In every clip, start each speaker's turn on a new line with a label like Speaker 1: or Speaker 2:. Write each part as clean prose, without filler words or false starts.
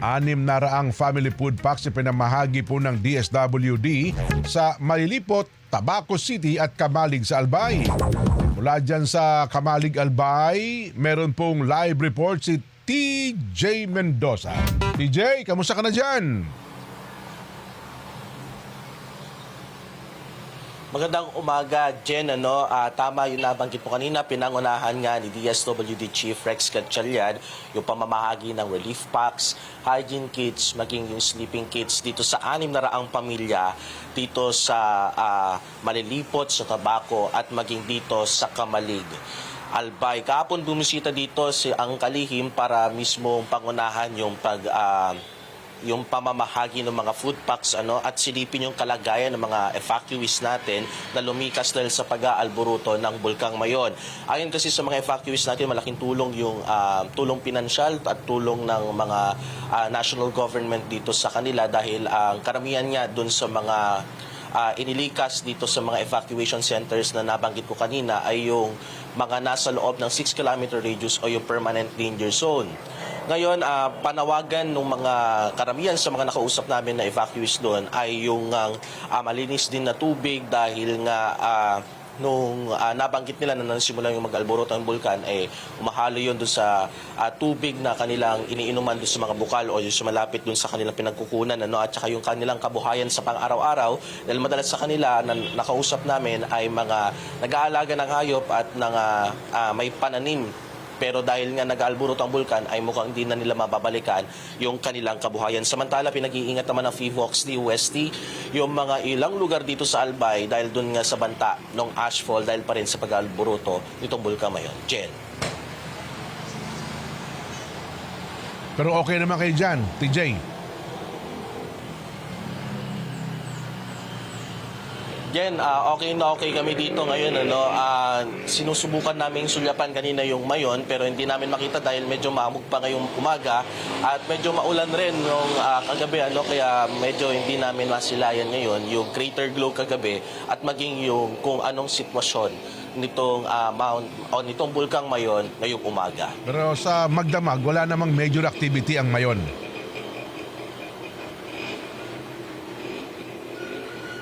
Speaker 1: 600 family food packs ipinamahagi po ng DSWD sa Malilipot, Tabaco City at Kamalig sa Albay. Mula dyan sa Kamalig Albay, meron pong live report si TJ Mendoza. TJ, kamusta ka na dyan?
Speaker 2: Magandang umaga, Jen. Tama yung nabanggit mo kanina, pinangunahan nga ni DSWD Chief Rex Gatchalian yung pamamahagi ng relief packs, hygiene kits, maging yung sleeping kits dito sa 600 pamilya dito sa Malilipot, sa Tabaco at maging dito sa Kamalig. Albay. Kahapon bumisita dito si ang kalihim para mismo pangunahan yung pamamahagi ng mga food packs at silipin yung kalagayan ng mga evacuees natin na lumikas dahil sa pag-aalboruto ng Bulkang Mayon. Ayon kasi sa mga evacuees natin, malaking tulong yung tulong pinansyal at tulong ng mga national government dito sa kanila dahil ang karamihan nga dun sa mga inilikas dito sa mga evacuation centers na nabanggit ko kanina ay yung mga nasa loob ng 6-kilometer radius o yung permanent danger zone. Ngayon, panawagan ng mga karamihan sa mga nakausap namin na evacuees doon ay yung malinis din na tubig dahil nga nung nabanggit nila na nasimulan yung mag-alboroto ng bulkan, umahalo yun doon sa tubig na kanilang iniinuman doon sa mga bukal o yung sumalapit doon sa kanilang pinagkukunan at saka yung kanilang kabuhayan sa pang-araw-araw dahil madalas sa kanila na nakausap namin ay mga nag-aalaga ng hayop at may pananim. Pero dahil nga nag-aalborot ang bulkan ay mukhang hindi na nila mababalikan yung kanilang kabuhayan. Samantala, pinag-iingat naman ng FIVOX DOST yung mga ilang lugar dito sa Albay dahil dun nga sa banta ng ashfall dahil pa rin sa pag-aalboroto nitong bulkan ngayon. Jen.
Speaker 1: Pero okay naman kayo dyan, TJ.
Speaker 2: Jen, okay na okay kami dito ngayon. Sinusubukan namin sulyapan kanina yung Mayon pero hindi namin makita dahil medyo mamog pa ngayong umaga at medyo maulan rin nung kagabi. Kaya medyo hindi namin masilayan ngayon yung Greater Globe kagabi at maging yung kung anong sitwasyon nitong nitong Bulkang Mayon ngayong umaga.
Speaker 1: Pero sa Magdamag, wala namang major activity ang Mayon.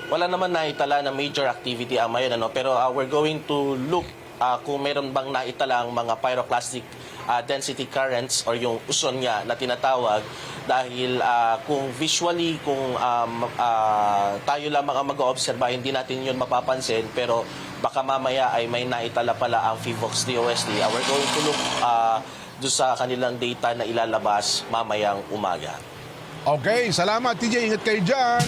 Speaker 2: Wala naman naitala na major activity ang Mayon, pero we're going to look kung meron bang naitala ang mga pyroclastic density currents or yung uson niya na tinatawag dahil kung visually kung tayo lamang ang mag-oobserba hindi natin yun mapapansin pero baka mamaya ay may naitala pala ang FIVOX DOST. We're going to look doon sa kanilang data na ilalabas mamayang umaga.
Speaker 1: Okay, salamat TJ. Ingat kayo dyan.